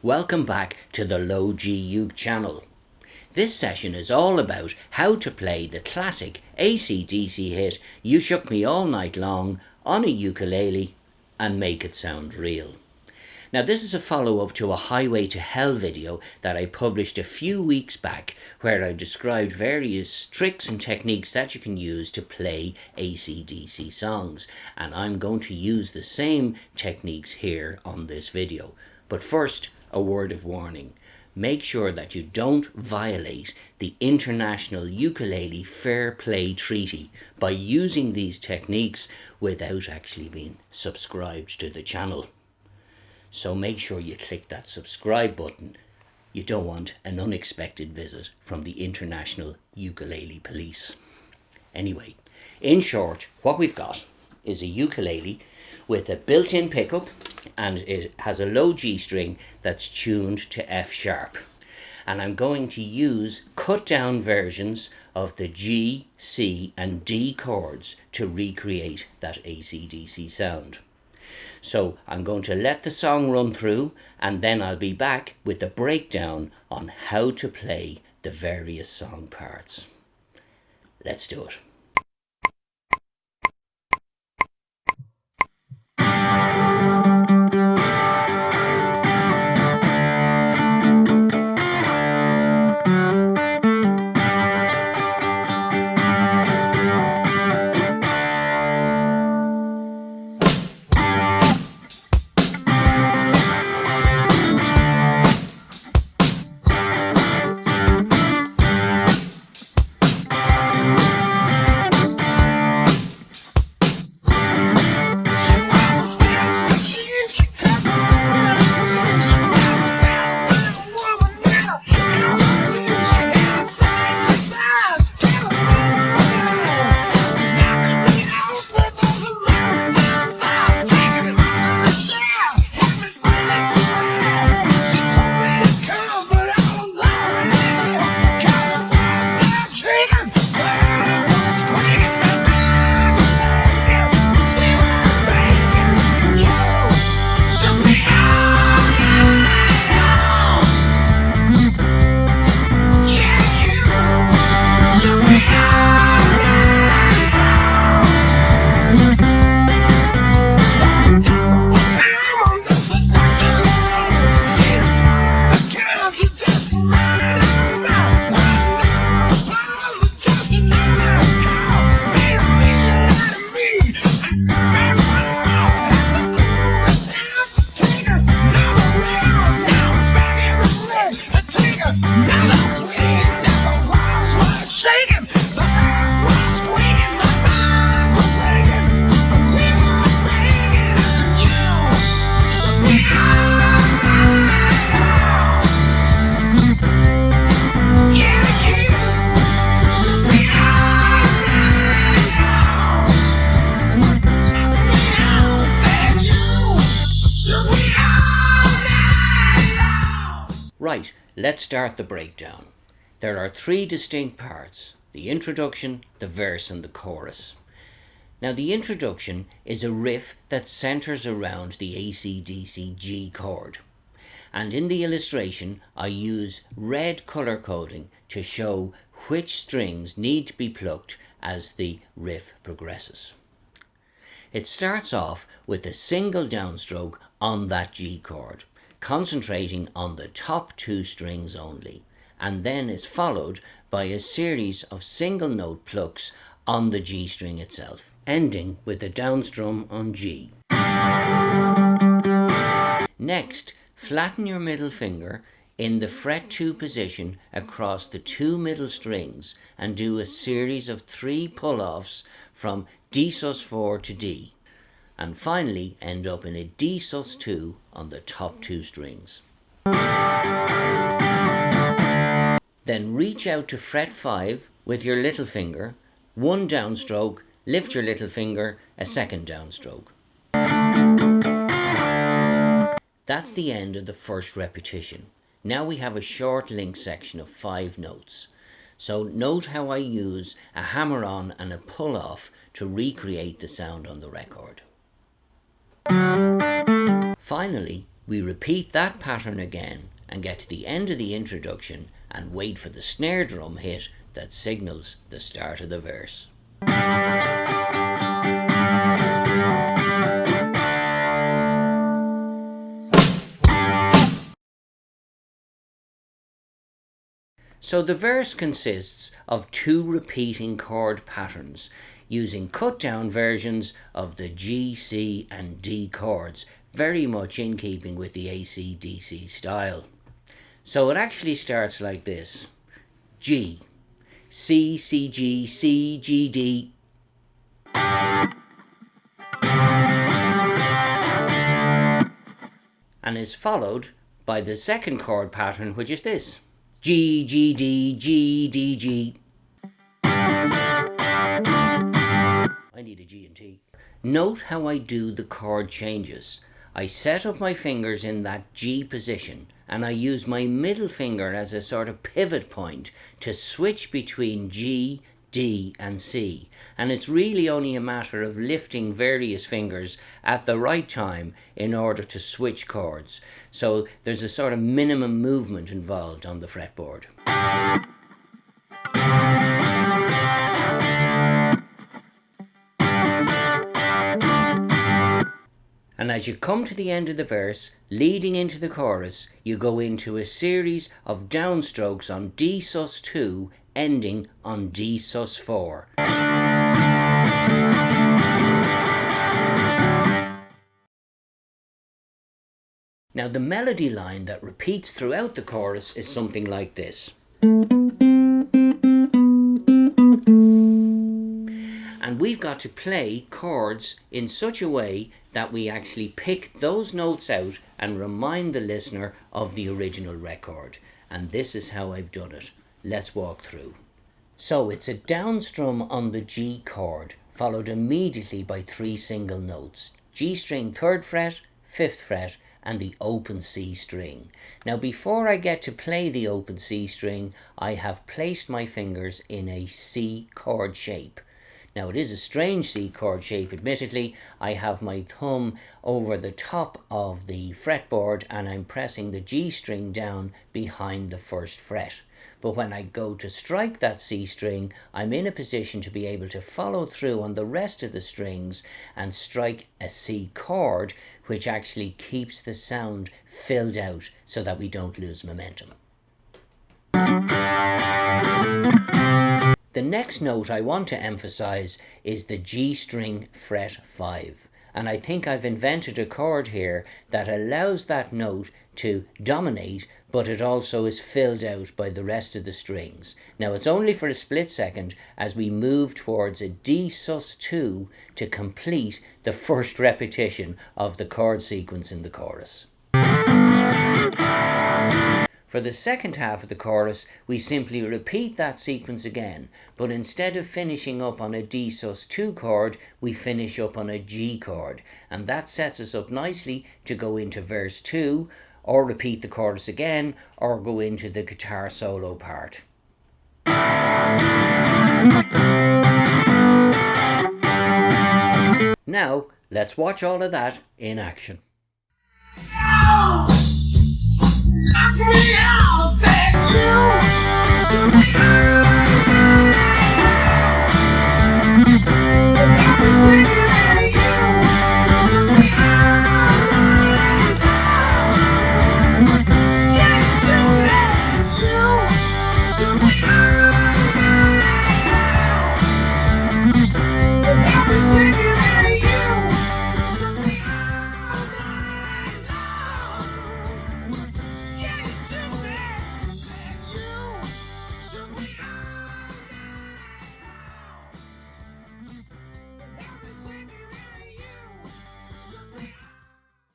Welcome back to the Low G Uke channel. This session is all about how to play the classic AC/DC hit You Shook Me All Night Long on a ukulele and make it sound real. Now this is a follow-up to a Highway to Hell video that I published a few weeks back where I described various tricks and techniques that you can use to play AC/DC songs, and I'm going to use the same techniques here on this video. But first, a word of warning. Make sure that you don't violate the International Ukulele Fair Play Treaty by using these techniques without actually being subscribed to the channel. So make sure you click that subscribe button. You don't want an unexpected visit from the International Ukulele Police. Anyway, in short, what we've got is a ukulele with a built-in pickup, and it has a low G string that's tuned to F sharp. And I'm going to use cut down versions of the G, C and D chords to recreate that AC/DC sound. So I'm going to let the song run through, and then I'll be back with the breakdown on how to play the various song parts. Let's do it. Right, let's start the breakdown. There are three distinct parts: the introduction, the verse and the chorus. Now the introduction is a riff that centres around the AC/DC G chord. And in the illustration I use red colour coding to show which strings need to be plucked as the riff progresses. It starts off with a single downstroke on that G chord, concentrating on the top two strings only, and then is followed by a series of single note plucks on the G string itself, ending with a downstrum on G. Next, flatten your middle finger in the fret 2 position across the two middle strings and do a series of 3 pull-offs from D sus4 to D, and finally end up in a D sus2 on the top two strings. Then reach out to fret 5 with your little finger, 1 downstroke, lift your little finger, a second downstroke. That's the end of the first repetition. Now we have a short link section of 5 notes. So note how I use a hammer-on and a pull-off to recreate the sound on the record. Finally, We repeat that pattern again and get to the end of the introduction and wait for the snare drum hit that signals the start of the verse. So the verse consists of 2 repeating chord patterns using cut down versions of the G, C and D chords, very much in keeping with the AC/DC style. So it actually starts like this: G, C, C, G, C, G, D. And is followed by the second chord pattern, which is this: G, G, D, G, D, G. I need a G and T. Note how I do the chord changes. I set up my fingers in that G position and I use my middle finger as a sort of pivot point to switch between G, D and C. And it's really only a matter of lifting various fingers at the right time in order to switch chords. So there's a sort of minimum movement involved on the fretboard. And as you come to the end of the verse, leading into the chorus, you go into a series of downstrokes on D sus2, ending on D sus4. Now the melody line that repeats throughout the chorus is something like this. And we've got to play chords in such a way that we actually pick those notes out and remind the listener of the original record. And this is how I've done it. Let's walk through. So it's a down strum on the G chord, followed immediately by 3 single notes: G string 3rd fret, 5th fret, and the open C string. Now before I get to play the open C string, I have placed my fingers in a C chord shape. Now it is a strange C chord shape, admittedly. I have my thumb over the top of the fretboard and I'm pressing the G string down behind the 1st fret. But when I go to strike that C string, I'm in a position to be able to follow through on the rest of the strings and strike a C chord, which actually keeps the sound filled out so that we don't lose momentum. The next note I want to emphasize is the G string fret 5. And I think I've invented a chord here that allows that note to dominate, but it also is filled out by the rest of the strings. Now it's only for a split second as we move towards a D sus2 to complete the first repetition of the chord sequence in the chorus. For the second half of the chorus, we simply repeat that sequence again, but instead of finishing up on a D sus2 chord, we finish up on a G chord, and that sets us up nicely to go into verse 2, or repeat the chorus again, or go into the guitar solo part. Now, let's watch all of that in action. Me